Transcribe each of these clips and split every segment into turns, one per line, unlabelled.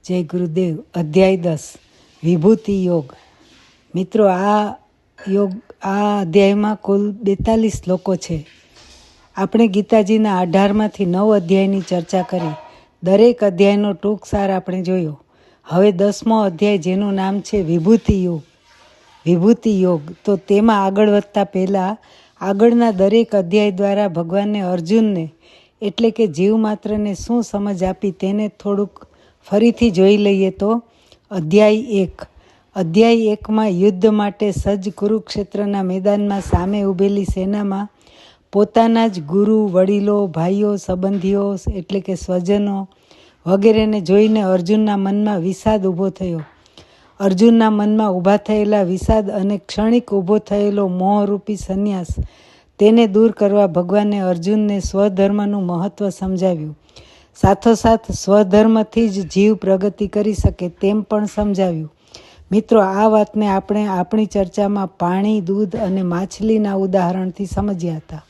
જય ગુરુદેવ. અધ્યાય 10 વિભૂતિ યોગ. મિત્રો, આ અધ્યાયમાં કુલ 42 શ્લોકો છે. આપણે ગીતાજીના 18માંથી 9 અધ્યાયની ચર્ચા કરી. દરેક અધ્યાયનો ટૂંક સાર આપણે જોયો. હવે 10મો અધ્યાય, જેનું નામ છે વિભૂતિ યોગ, તો તેમાં આગળ વધતા પહેલાં આગળના દરેક અધ્યાય દ્વારા ભગવાને અર્જુનને એટલે કે જીવ માત્રને શું સમજ આપી તેને થોડુંક ફરીથી જોઈ લઈએ. તો અધ્યાય 1માં યુદ્ધ માટે સજ્જ કુરુક્ષેત્રના મેદાનમાં સામે ઊભેલી સેનામાં પોતાના જ ગુરુ, વડીલો, ભાઈઓ, સંબંધીઓ એટલે કે સ્વજનો વગેરેને જોઈને અર્જુનના મનમાં વિષાદ ઊભો થયો. અર્જુનના મનમાં ઊભા થયેલા વિષાદ અને ક્ષણિક ઊભો થયેલો મોહરૂપી સંન્યાસ તેને દૂર કરવા ભગવાને અર્જુનને સ્વધર્મનું મહત્ત્વ સમજાવ્યું. સાથોસાથ સ્વધર્મથી જ જીવ પ્રગતિ કરી શકે તેમ પણ સમજાવ્યું. મિત્રો, આ વાતને આપણે આપણી ચર્ચામાં પાણી, દૂધ અને માછલીના ઉદાહરણથી સમજ્યા હતા.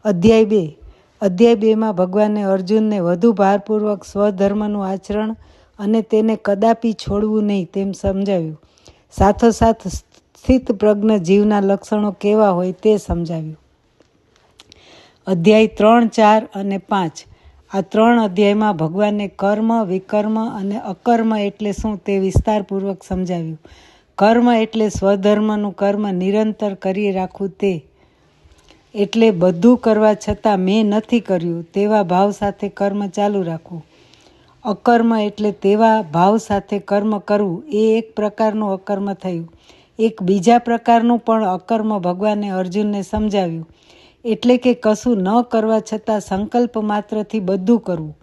અધ્યાય 2માં ભગવાને અર્જુનને વધુ ભારપૂર્વક સ્વધર્મનું આચરણ અને તેને કદાપી છોડવું નહીં તેમ સમજાવ્યું. સાથોસાથ સ્થિત પ્રજ્ઞ જીવના લક્ષણો કેવા હોય તે સમજાવ્યું. અધ્યાય 3, 4 અને 5 આ 3 અધ્યાયમાં ભગવાને કર્મ, વિકર્મ અને અકર્મ એટલે શું તે વિસ્તારપૂર્વક સમજાવ્યું. કર્મ એટલે સ્વધર્મનું કર્મ નિરંતર કરી રાખવું, તે એટલે બધું કરવા છતાં મેં નથી કર્યું તેવા ભાવ સાથે કર્મ ચાલુ રાખવું. અકર્મ એટલે તેવા ભાવ સાથે કર્મ કરવું, એ એક પ્રકારનું અકર્મ થયું. એક બીજા પ્રકારનું પણ અકર્મ ભગવાને અર્જુનને સમજાવ્યું, એટલે કે કશું ન કરવા છતાં સંકલ્પ માત્રથી બધું કરવું.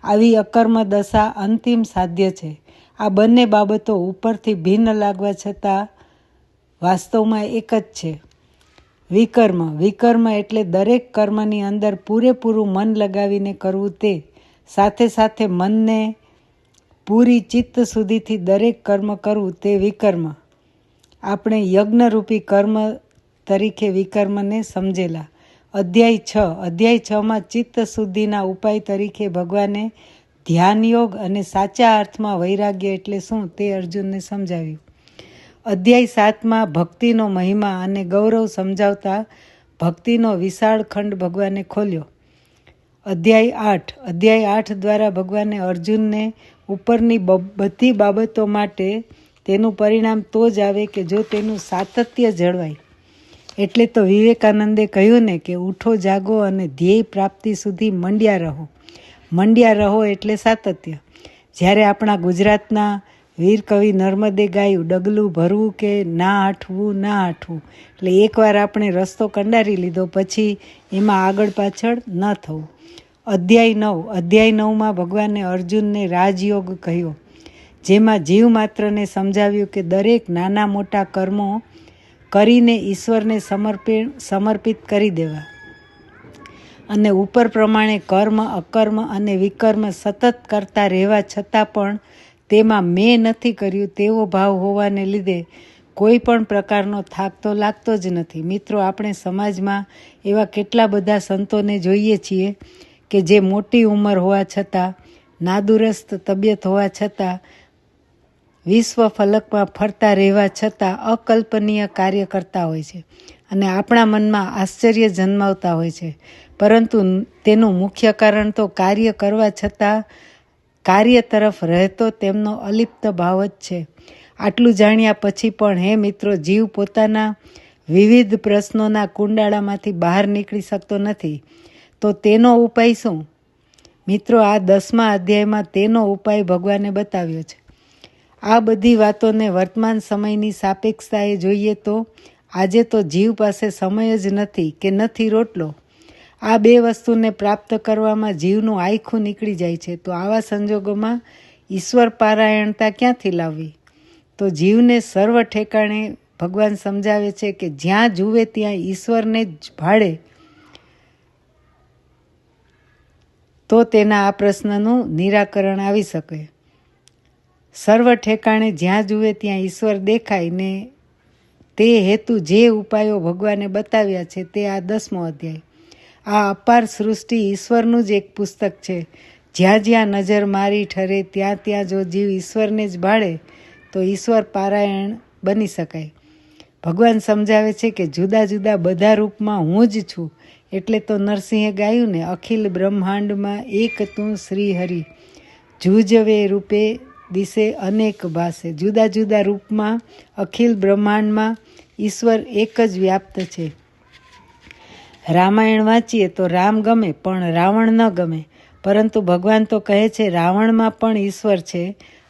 આવી અકર્મ દશા અંતિમ સાધ્ય છે. આ બંને બાબતો ઉપરથી ભિન્ન લાગવા છતાં વાસ્તવમાં એક જ છે. વિકર્મ એટલે દરેક કર્મની અંદર પૂરેપૂરું મન લગાવીને કરવું, તે સાથે સાથે મનને પૂરી ચિત્ત સુધીથી દરેક કર્મ કરવું, તે વિકર્મ. આપણે યજ્ઞરૂપી કર્મ તરીકે વિકર્મને સમજેલા. અધ્યાય 6માં ચિત્ત શુદ્ધિના ઉપાય તરીકે ભગવાને ધ્યાનયોગ અને સાચા અર્થમાં વૈરાગ્ય એટલે શું તે અર્જુનને સમજાવ્યું. અધ્યાય 7માં ભક્તિનો મહિમા અને ગૌરવ સમજાવતા ભક્તિનો વિશાળ ખંડ ભગવાને ખોલ્યો. અધ્યાય 8 દ્વારા ભગવાને અર્જુનને ઉપરની બધી બાબતો માટે તેનું પરિણામ તો જ આવે કે જો તેનું સાતત્ય જળવાય. એટલે તો વિવેકાનંદે કહ્યું ને કે ઉઠો, જાગો અને ધ્યેય પ્રાપ્તિ સુધી મંડ્યા રહો એટલે સાતત્ય. જ્યારે આપણા ગુજરાતના વીર કવિ નર્મદે ગાયું, ડગલું ભરવું કે ના હાઠવું. એટલે એકવાર આપણે રસ્તો કંડારી લીધો પછી એમાં આગળ પાછળ ન થવું. અધ્યાય 9માં ભગવાને અર્જુનને રાજયોગ કહ્યો, જેમાં જીવ માત્રને સમજાવ્યું કે દરેક નાના મોટા કર્મો કરીને ઈશ્વરને સમર્પિત કરી દેવા અને ઉપર પ્રમાણે કર્મ, અકર્મ અને વિકર્મ સતત કરતા રહેવા છતાં પણ તેમાં મેં નથી કર્યું તેવો ભાવ હોવાને લીધે કોઈ પણ પ્રકારનો થાક તો લાગતો જ નથી. મિત્રો, આપણે સમાજમાં એવા કેટલા બધા સંતોને જોઈએ છીએ કે જે મોટી ઉંમર હોવા છતાં, નાદુરસ્ત તબિયત હોવા છતાં, વિશ્વ ફલકમાં ફરતા રહેવા છતાં અકલ્પનીય કાર્ય કરતા હોય છે અને આપણા મનમાં આશ્ચર્ય જન્માવતા હોય છે. પરંતુ તેનું મુખ્ય કારણ તો કાર્ય કરવા છતાં કાર્ય તરફ રહેતો તેમનો અલિપ્ત ભાવ જ છે. આટલું જાણ્યા પછી પણ હે મિત્રો, જીવ પોતાના વિવિધ પ્રશ્નોના કુંડાળામાંથી બહાર નીકળી શકતો નથી. તો તેનો ઉપાય શું? મિત્રો, આ 10મા અધ્યાયમાં તેનો ઉપાય ભગવાને બતાવ્યો છે. આ બધી વાતોને વર્તમાન સમયની સાપેક્ષતાએ જોઈએ તો આજે તો જીવ પાસે સમય જ નથી કે નથી રોટલો. આ બે વસ્તુને પ્રાપ્ત કરવામાં જીવનું આયખું નીકળી જાય છે. તો આવા સંજોગોમાં ઈશ્વર પારાયણતા ક્યાંથી લાવવી? તો જીવને સર્વ ઠેકાણે ભગવાન સમજાવે છે કે જ્યાં જુએ ત્યાં ઈશ્વરને જ ભાળે તો તેના આ પ્રશ્નનું નિરાકરણ આવી શકે. સર્વ ઠેકાણે જ્યાં જુએ ત્યાં ઈશ્વર દેખાય ને તે હેતુ જે ઉપાયો ભગવાને બતાવ્યા છે તે આ 10મો અધ્યાય. આ અપાર સૃષ્ટિ ઈશ્વરનું જ એક પુસ્તક છે. જ્યાં જ્યાં નજર મારી ઠરે ત્યાં ત્યાં જો જીવ ઈશ્વરને જ ભાળે તો ઈશ્વર પારાયણ બની શકાય. ભગવાન સમજાવે છે કે જુદા જુદા બધા રૂપમાં હું જ છું. એટલે તો નરસિંહે ગાયું ને, અખિલ બ્રહ્માંડમાં એક તું શ્રી હરિ, જૂજવે રૂપે દિશે અનેક ભાસે. જુદા જુદા રૂપમાં અખિલ બ્રહ્માંડમાં ઈશ્વર એક જ વ્યાપ્ત છે. રામાયણ વાંચીએ તો રામ ગમે પણ રાવણ ન ગમે, પરંતુ ભગવાન તો કહે છે રાવણમાં પણ ઈશ્વર છે.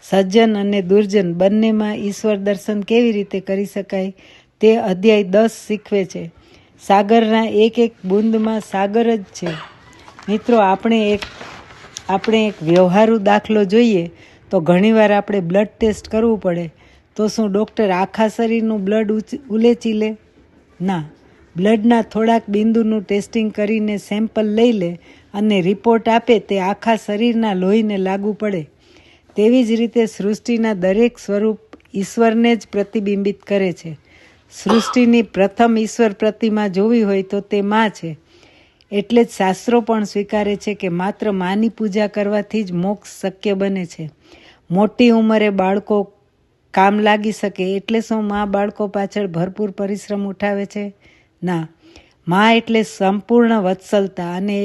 સજ્જન અને દુર્જન બંનેમાં ઈશ્વર દર્શન કેવી રીતે કરી શકાય તે અધ્યાય 10 શીખવે છે. સાગરના એક એક બૂંદમાં સાગર જ છે. મિત્રો, આપણે એક વ્યવહારુ દાખલો જોઈએ તો ઘણીવાર આપણે બ્લડ ટેસ્ટ કરવું પડે તો શું ડૉક્ટર આખા શરીરનું બ્લડ ઉલેચી લે? ના, બ્લડના થોડાક બિંદુનું ટેસ્ટિંગ કરીને સેમ્પલ લઈ લે અને રિપોર્ટ આપે તે આખા શરીરના લોહીને લાગુ પડે. તેવી જ રીતે સૃષ્ટિના દરેક સ્વરૂપ ઈશ્વરને જ પ્રતિબિંબિત કરે છે. સૃષ્ટિની પ્રથમ ઈશ્વર પ્રતિમા જોવી હોય તો તે માં છે. એટલે જ શાસ્ત્રો પણ સ્વીકારે છે કે માત્ર માની પૂજા કરવાથી જ મોક્ષ શક્ય બને છે. મોટી ઉંમરે બાળકો કામ લાગી શકે એટલે શું માં બાળકો પાછળ ભરપૂર પરિશ્રમ ઉઠાવે છે? ના, માં એટલે સંપૂર્ણ વત્સલતા. અને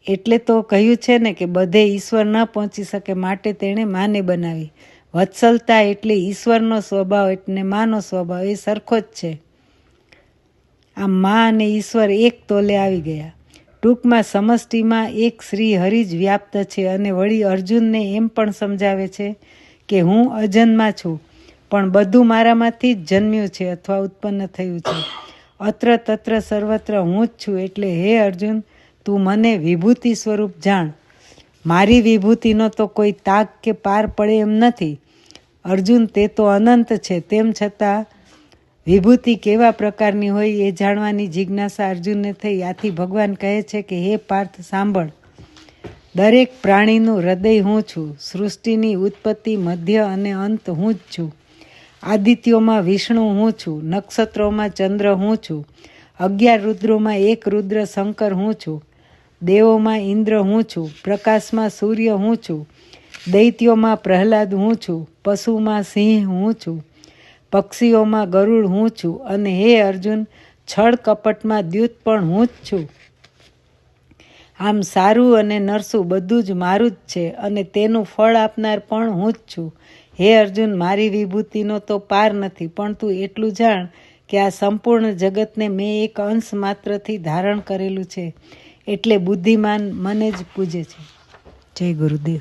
એટલે તો કહ્યું છે ને કે બધે ઈશ્વર ન પહોંચી શકે માટે તેણે માને બનાવી. વત્સલતા એટલે ઈશ્વરનો સ્વભાવ એટલે માનો સ્વભાવ એ સરખો જ છે. આમ મા અને ઈશ્વર એક તોલે આવી ગયા. ટૂંકમાં સમષ્ટિમાં એક શ્રી હરિ જ વ્યાપ્ત છે. અને વળી અર્જુનને એમ પણ સમજાવે છે કે હું અજન્મા છું, પણ બધું મારામાંથી જ જન્મ્યું છે અથવા ઉત્પન્ન થયું છે. અત્ર તત્ર સર્વત્ર હું જ છું. એટલે હે અર્જુન, તું મને વિભૂતિ સ્વરૂપ જાણ. મારી વિભૂતિનો તો કોઈ તાક કે પાર પડે એમ નથી. અર્જુન, તે તો અનંત છે. તેમ છતાં વિભૂતિ કેવા પ્રકારની હોય એ જાણવાની જિજ્ઞાસા અર્જુનને થઈ. આથી ભગવાન કહે છે કે હે પાર્થ, સાંભળ. દરેક પ્રાણીનું હૃદય હું છું. સૃષ્ટિની ઉત્પત્તિ, મધ્ય અને અંત હું જ છું. આદિત્યોમાં વિષ્ણુ હું છું. નક્ષત્રોમાં ચંદ્ર હું છું. 11 રુદ્રોમાં એક રુદ્ર શંકર હું છું. દેવોમાં ઇન્દ્ર હું છું. પ્રકાશમાં સૂર્ય હું છું. દૈત્યોમાં પ્રહલાદ હું છું. પશુમાં સિંહ હું છું. પક્ષીઓમાં ગરુડ હું છું. અને હે અર્જુન, છળ કપટમાં દ્યુત પણ હું જ છું. આમ સારું અને નરસું બધું જ મારું જ છે અને તેનું ફળ આપનાર પણ હું જ છું. હે અર્જુન, મારી વિભૂતિનો તો પાર નથી, પણ તું એટલું જાણ કે આ સંપૂર્ણ જગતને મેં એક અંશ માત્રથી ધારણ કરેલું છે. એટલે બુદ્ધિમાન મને જ પૂજે છે. જય ગુરુદેવ.